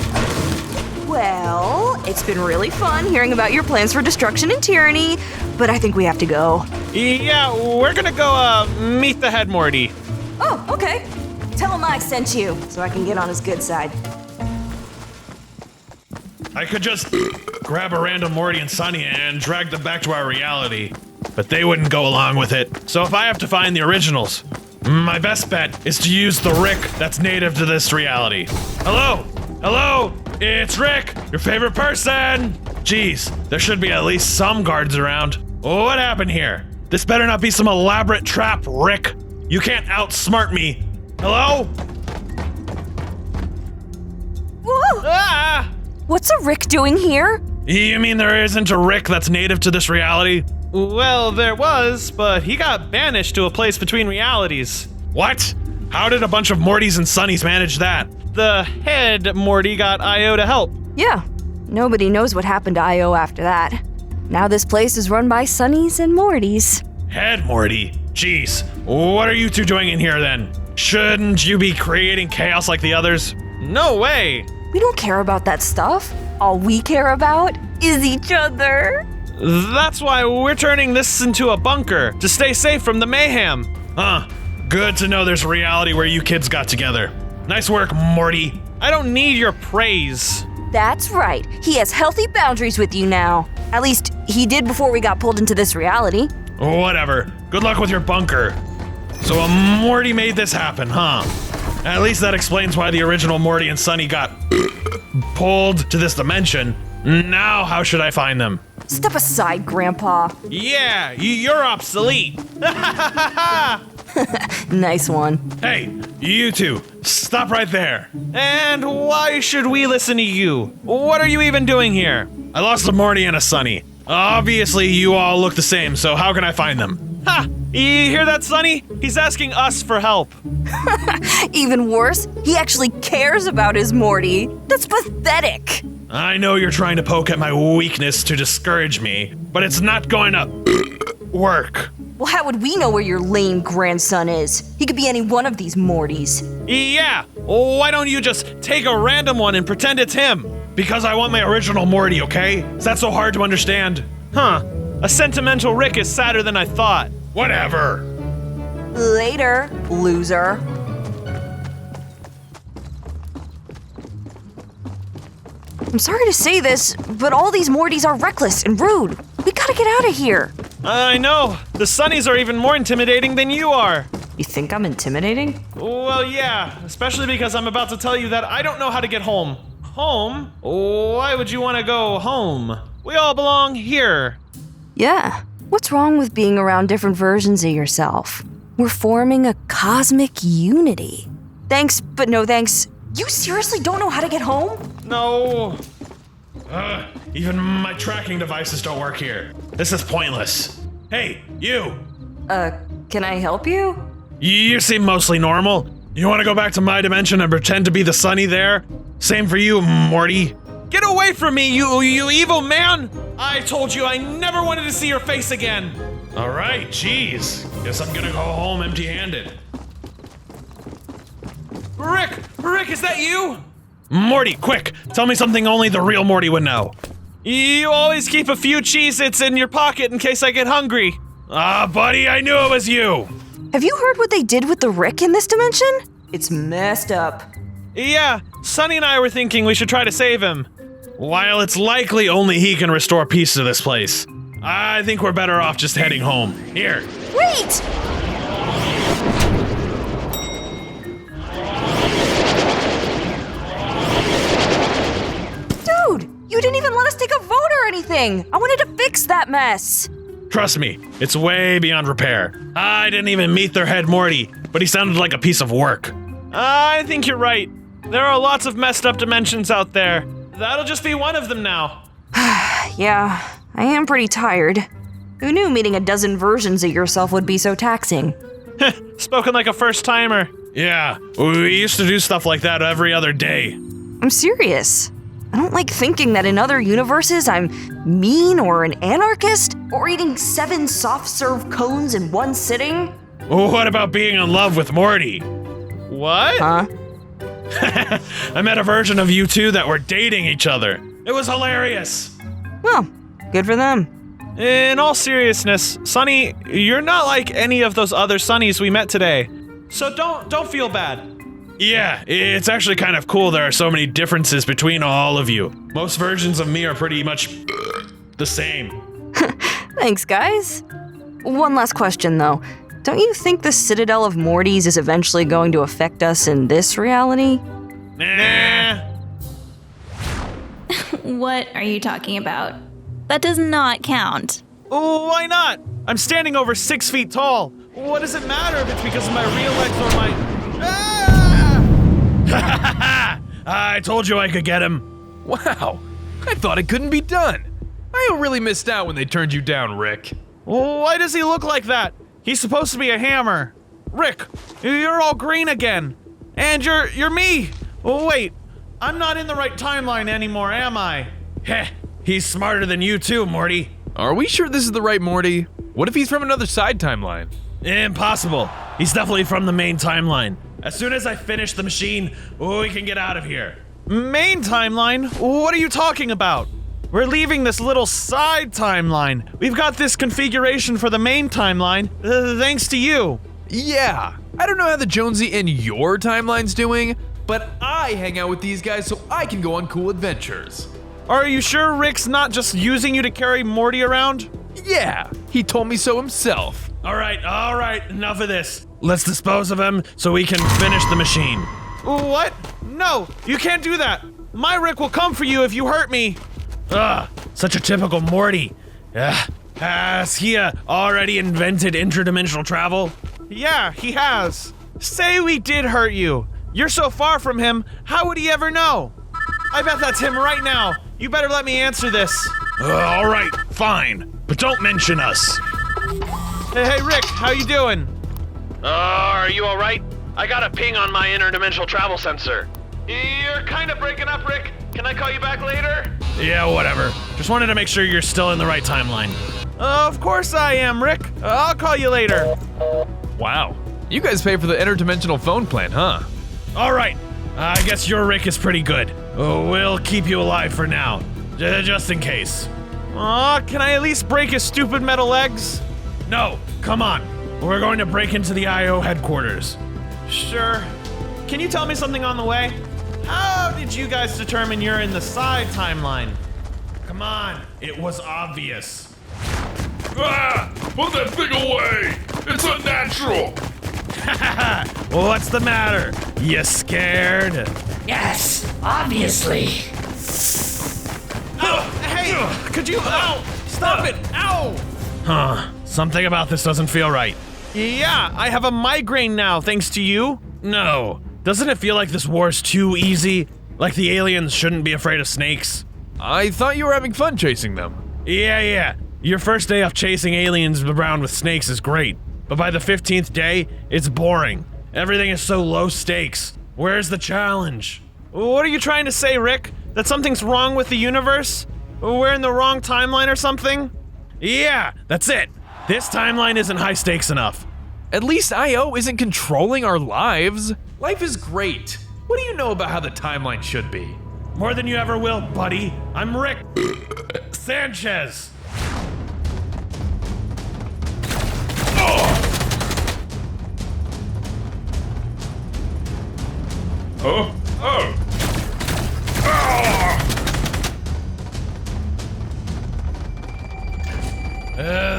Speaker 17: Well, it's been really fun hearing about your plans for destruction and tyranny, but I think we have to go.
Speaker 1: Yeah, we're gonna go, meet the head Morty.
Speaker 17: Oh, okay. Tell him I sent you, so I can get on his good side.
Speaker 1: I could just grab a random Morty and Sunny and drag them back to our reality. But they wouldn't go along with it. So if I have to find the originals, my best bet is to use the Rick that's native to this reality. Hello? Hello? It's Rick, your favorite person. Jeez, there should be at least some guards around. What happened here? This better not be some elaborate trap, Rick. You can't outsmart me. Hello?
Speaker 17: Whoa!
Speaker 1: Ah!
Speaker 17: What's a Rick doing here?
Speaker 1: You mean there isn't a Rick that's native to this reality? Well, there was, but he got banished to a place between realities. What? How did a bunch of Mortys and Sunnies manage that? The head Morty got Io to help.
Speaker 17: Yeah, nobody knows what happened to Io after that. Now this place is run by Sunnies and Mortys.
Speaker 1: Head Morty? Jeez, what are you two doing in here then? Shouldn't you be creating chaos like the others? No way!
Speaker 17: We don't care about that stuff. All we care about is each other.
Speaker 1: That's why we're turning this into a bunker, to stay safe from the mayhem. Huh, good to know there's a reality where you kids got together. Nice work, Morty. I don't need your praise.
Speaker 17: That's right. He has healthy boundaries with you now. At least, he did before we got pulled into this reality.
Speaker 1: Whatever. Good luck with your bunker. So a Morty made this happen, huh? At least that explains why the original Morty and Sunny got pulled to this dimension. Now how should I find them?
Speaker 17: Step aside, Grandpa.
Speaker 1: Yeah, you're obsolete.
Speaker 17: Nice one.
Speaker 1: Hey, you two, stop right there. And why should we listen to you? What are you even doing here? I lost a Morty and a Sunny. Obviously, you all look the same, so how can I find them? Ha! You hear that, Sunny? He's asking us for help.
Speaker 17: Even worse, he actually cares about his Morty. That's pathetic.
Speaker 1: I know you're trying to poke at my weakness to discourage me, but it's not going to work.
Speaker 17: Well, how would we know where your lame grandson is? He could be any one of these Mortys.
Speaker 1: Yeah, why don't you just take a random one and pretend it's him? Because I want my original Morty, okay? Is that so hard to understand? Huh, a sentimental Rick is sadder than I thought. Whatever.
Speaker 17: Later, loser. I'm sorry to say this, but all these Mortys are reckless and rude. We gotta get out of here.
Speaker 1: I know. The Sunnies are even more intimidating than you are.
Speaker 8: You think I'm intimidating?
Speaker 1: Well, yeah, especially because I'm about to tell you that I don't know how to get home. Home? Why would you want to go home? We all belong here.
Speaker 17: Yeah. What's wrong with being around different versions of yourself? We're forming a cosmic unity. Thanks, but no thanks. You seriously don't know how to get home?
Speaker 1: No. Even my tracking devices don't work here. This is pointless. Hey, you.
Speaker 17: Can I help you?
Speaker 1: You seem mostly normal. You want to go back to my dimension and pretend to be the Sunny there? Same for you, Morty. Get away from me, you evil man! I told you I never wanted to see your face again. All right, jeez. Guess I'm gonna go home empty-handed. Rick, is that you? Morty, quick, tell me something only the real Morty would know. You always keep a few Cheez-Its in your pocket in case I get hungry. Buddy, I knew it was you.
Speaker 17: Have you heard what they did with the Rick in this dimension? It's messed up.
Speaker 1: Yeah, Sunny and I were thinking we should try to save him. While it's likely only he can restore peace to this place, I think we're better off just heading home. Here.
Speaker 17: Wait! Dude, you didn't even let us take a vote or anything. I wanted to fix that mess.
Speaker 1: Trust me, it's way beyond repair. I didn't even meet their head Morty, but he sounded like a piece of work. I think you're right. There are lots of messed up dimensions out there. That'll just be one of them now.
Speaker 17: Yeah, I am pretty tired. Who knew meeting a dozen versions of yourself would be so taxing?
Speaker 1: Spoken like a first-timer. Yeah, we used to do stuff like that every other day.
Speaker 17: I'm serious. I don't like thinking that in other universes I'm mean or an anarchist or eating 7 soft-serve cones in one sitting.
Speaker 1: What about being in love with Morty? What?
Speaker 17: Huh?
Speaker 1: I met a version of you two that were dating each other. It was hilarious.
Speaker 17: Well, good for them.
Speaker 1: In all seriousness, Sunny, you're not like any of those other Sunnies we met today. So don't feel bad. Yeah, it's actually kind of cool there are so many differences between all of you. Most versions of me are pretty much the same.
Speaker 17: Thanks, guys. One last question, though. Don't you think the Citadel of Mortys is eventually going to affect us in this reality?
Speaker 1: Nah.
Speaker 18: What are you talking about? That does not count.
Speaker 1: Oh, why not? I'm standing over 6 feet tall. What does it matter if it's because of my real legs or my... Ah! I told you I could get him.
Speaker 4: Wow, I thought it couldn't be done. I really missed out when they turned you down, Rick.
Speaker 1: Why does he look like that? He's supposed to be a hammer. Rick, you're all green again. And you're me. Oh, wait, I'm not in the right timeline anymore, am I? Heh, he's smarter than you too, Morty.
Speaker 4: Are we sure this is the right Morty? What if he's from another side timeline?
Speaker 1: Impossible. He's definitely from the main timeline. As soon as I finish the machine, we can get out of here. Main timeline? What are you talking about? We're leaving this little side timeline. We've got this configuration for the main timeline, thanks to you.
Speaker 4: Yeah, I don't know how the Jonesy in your timeline's doing, but I hang out with these guys so I can go on cool adventures.
Speaker 1: Are you sure Rick's not just using you to carry Morty around?
Speaker 4: Yeah, he told me so himself.
Speaker 1: All right, enough of this. Let's dispose of him so we can finish the machine. What? No, you can't do that. My Rick will come for you if you hurt me. Ugh, such a typical Morty. Has he already invented interdimensional travel? Yeah, he has. Say we did hurt you. You're so far from him, how would he ever know? I bet that's him right now. You better let me answer this.
Speaker 12: All right, fine, but don't mention us.
Speaker 1: Hey, Rick, how you doing?
Speaker 2: Are you all right? I got a ping on my interdimensional travel sensor. You're kind of breaking up, Rick. Can I call you back later?
Speaker 1: Yeah, whatever. Just wanted to make sure you're still in the right timeline. Of course I am, Rick. I'll call you later.
Speaker 4: Wow, you guys pay for the interdimensional phone plan, huh?
Speaker 1: All right, I guess your Rick is pretty good. We'll keep you alive for now, just in case. Can I at least break his stupid metal legs? No, come on. We're going to break into the IO headquarters. Sure. Can you tell me something on the way? How did you guys determine you're in the side timeline? Come on, it was obvious.
Speaker 11: Ah! Put that thing away! It's unnatural!
Speaker 1: What's the matter? You scared?
Speaker 3: Yes, obviously.
Speaker 1: Hey, could you? Ow! Stop it! Ow! Huh, something about this doesn't feel right. Yeah, I have a migraine now thanks to you. No, doesn't it feel like this war's too easy? Like the aliens shouldn't be afraid of snakes?
Speaker 4: I thought you were having fun chasing them.
Speaker 1: Yeah. Your first day of chasing aliens around with snakes is great, but by the 15th day, it's boring. Everything is so low stakes. Where's the challenge? What are you trying to say, Rick? That something's wrong with the universe? We're in the wrong timeline or something? Yeah, that's it. This timeline isn't high stakes enough.
Speaker 4: At least IO isn't controlling our lives. Life is great. What do you know about how the timeline should be?
Speaker 1: More than you ever will, buddy. I'm Rick Sanchez.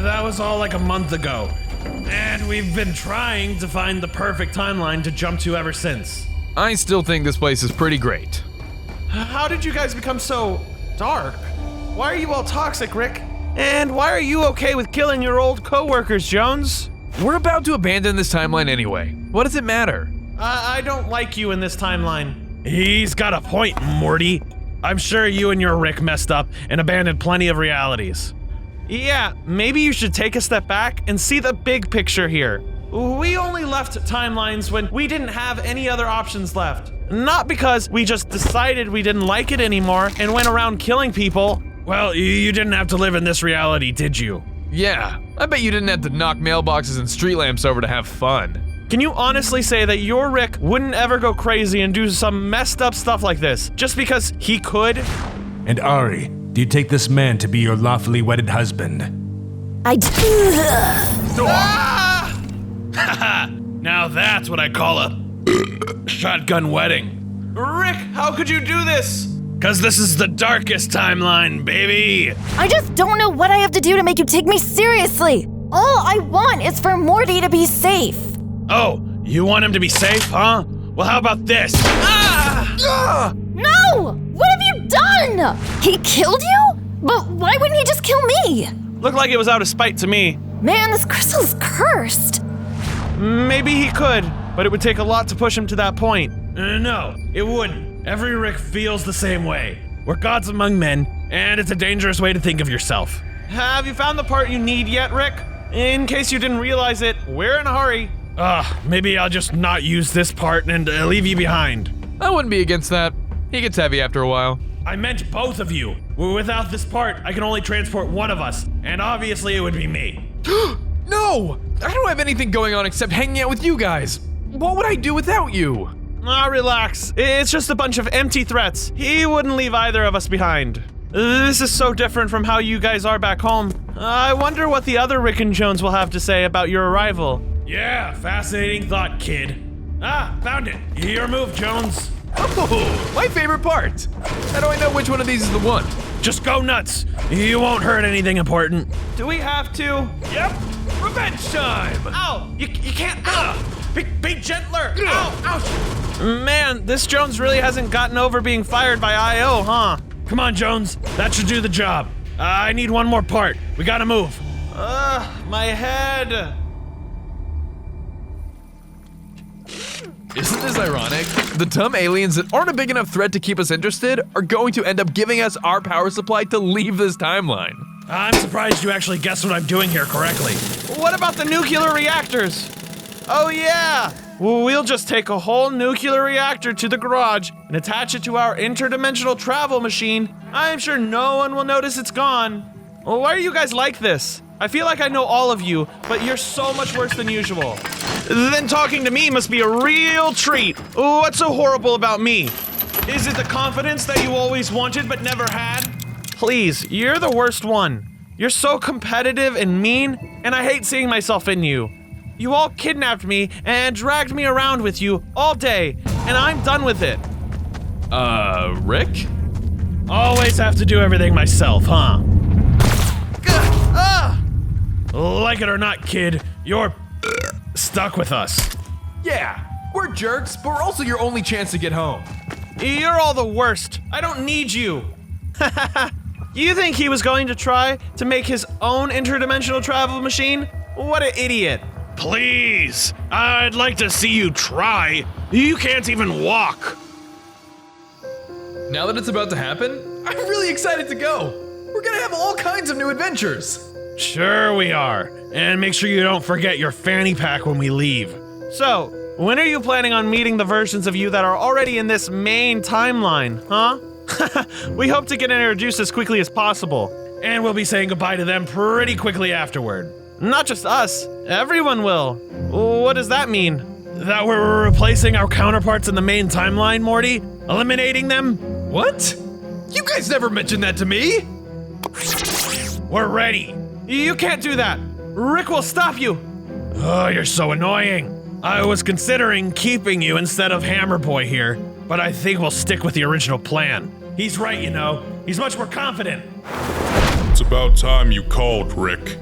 Speaker 1: That was all like a month ago. And we've been trying to find the perfect timeline to jump to ever since.
Speaker 4: I still think this place is pretty great.
Speaker 1: How did you guys become so dark? Why are you all toxic, Rick? And why are you okay with killing your old co-workers, Jones?
Speaker 4: We're about to abandon this timeline anyway. What does it matter?
Speaker 1: I don't like you in this timeline. He's got a point, Morty. I'm sure you and your Rick messed up and abandoned plenty of realities. Yeah, maybe you should take a step back and see the big picture here. We only left timelines when we didn't have any other options left. Not because we just decided we didn't like it anymore and went around killing people. Well, you didn't have to live in this reality, did you?
Speaker 4: Yeah, I bet you didn't have to knock mailboxes and street lamps over to have fun.
Speaker 1: Can you honestly say that your Rick wouldn't ever go crazy and do some messed up stuff like this just because he could?
Speaker 6: And Ari, do you take this man to be your lawfully wedded husband?
Speaker 9: I do.
Speaker 1: Haha! Now that's what I call a shotgun wedding. Rick, how could you do this? Cause this is the darkest timeline, baby.
Speaker 19: I just don't know what I have to do to make you take me seriously. All I want is for Morty to be safe.
Speaker 1: Oh, you want him to be safe, huh? Well, how about this?
Speaker 19: No! What have you done? He killed you? But why wouldn't he just kill me?
Speaker 1: Looked like it was out of spite to me.
Speaker 19: Man, this crystal's cursed.
Speaker 1: Maybe he could, but it would take a lot to push him to that point. No, it wouldn't. Every Rick feels the same way. We're gods among men, and it's a dangerous way to think of yourself. Have you found the part you need yet, Rick? In case you didn't realize it, we're in a hurry. Maybe I'll just not use this part and leave you behind.
Speaker 20: I wouldn't be against that. He gets heavy after a while.
Speaker 1: I meant both of you. Without this part, I can only transport one of us, and obviously it would be me.
Speaker 20: No! I don't have anything going on except hanging out with you guys. What would I do without you?
Speaker 1: Relax. It's just a bunch of empty threats. He wouldn't leave either of us behind. This is so different from how you guys are back home. I wonder what the other Rick and Jones will have to say about your arrival. Yeah, fascinating thought, kid. Found it. Your move, Jones.
Speaker 20: Oh, my favorite part. How do I know which one of these is the one?
Speaker 1: Just go nuts. You won't hurt anything important. Do we have to?
Speaker 20: Yep. Revenge time.
Speaker 1: Ow! You can't. Be gentler. Ow! Ouch! Man, this Jones really hasn't gotten over being fired by I.O., huh? Come on, Jones. That should do the job. I need one more part. We gotta move. My head.
Speaker 20: Isn't this ironic? The dumb aliens that aren't a big enough threat to keep us interested are going to end up giving us our power supply to leave this timeline.
Speaker 1: I'm surprised you actually guessed what I'm doing here correctly. What about the nuclear reactors? Oh yeah! We'll just take a whole nuclear reactor to the garage and attach it to our interdimensional travel machine. I'm sure no one will notice it's gone. Well, why are you guys like this? I feel like I know all of you, but you're so much worse than usual. Then talking to me must be a real treat. What's so horrible about me? Is it the confidence that you always wanted but never had? Please, you're the worst one. You're so competitive and mean, and I hate seeing myself in you. You all kidnapped me and dragged me around with you all day, and I'm done with it.
Speaker 20: Rick?
Speaker 1: Always have to do everything myself, huh? Like it or not, kid, you're stuck with us.
Speaker 20: Yeah, we're jerks, but we're also your only chance to get home.
Speaker 1: You're all the worst. I don't need you. You think he was going to try to make his own interdimensional travel machine? What an idiot. Please, I'd like to see you try. You can't even walk.
Speaker 20: Now that it's about to happen, I'm really excited to go. We're gonna have all kinds of new adventures.
Speaker 1: Sure we are. And make sure you don't forget your fanny pack when we leave. So, when are you planning on meeting the versions of you that are already in this main timeline, huh? We hope to get introduced as quickly as possible. And we'll be saying goodbye to them pretty quickly afterward. Not just us, everyone will. What does that mean? That we're replacing our counterparts in the main timeline, Morty? Eliminating them?
Speaker 20: What? You guys never mentioned that to me!
Speaker 1: We're ready. You can't do that. Rick will stop you. Oh, you're so annoying. I was considering keeping you instead of Hammer Boy here, but I think we'll stick with the original plan. He's right, you know. He's much more confident.
Speaker 13: It's about time you called, Rick.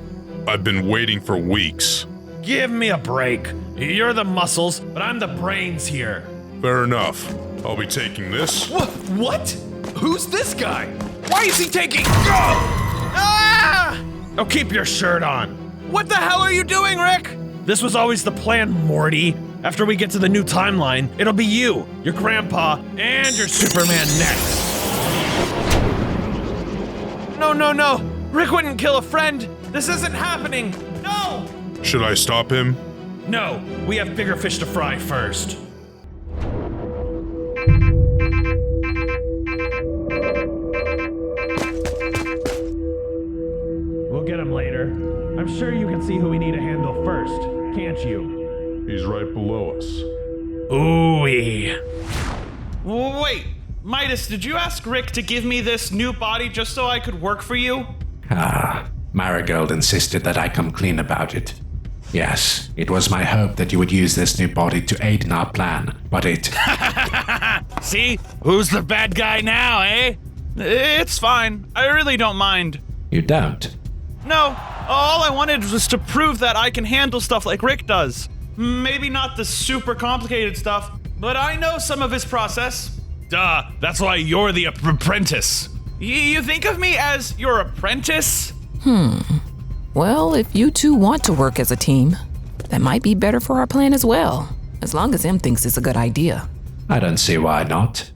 Speaker 13: I've been waiting for weeks.
Speaker 1: Give me a break. You're the muscles, but I'm the brains here.
Speaker 13: Fair enough. I'll be taking this.
Speaker 20: What? Who's this guy? Why is he taking—
Speaker 1: Ah! Oh, keep your shirt on. What the hell are you doing, Rick? This was always the plan, Morty. After we get to the new timeline, it'll be you, your grandpa, and your Superman next. No. Rick wouldn't kill a friend. This isn't happening. No!
Speaker 13: Should I stop him?
Speaker 1: No, we have bigger fish to fry first. We'll get him later. I'm sure you can see who we need to handle first, can't you?
Speaker 13: He's right below us.
Speaker 1: Ooh-wee. Wait, Midas, did you ask Rick to give me this new body just so I could work for you?
Speaker 6: Marigold insisted that I come clean about it. Yes, it was my hope that you would use this new body to aid in our plan, but it...
Speaker 1: See? Who's the bad guy now, eh? It's fine. I really don't mind.
Speaker 6: You don't?
Speaker 1: No. All I wanted was to prove that I can handle stuff like Rick does. Maybe not the super complicated stuff, but I know some of his process. Duh, that's why you're the apprentice. You think of me as your apprentice?
Speaker 5: Well, if you two want to work as a team, that might be better for our plan as well, as long as M thinks it's a good idea.
Speaker 6: I don't see why not.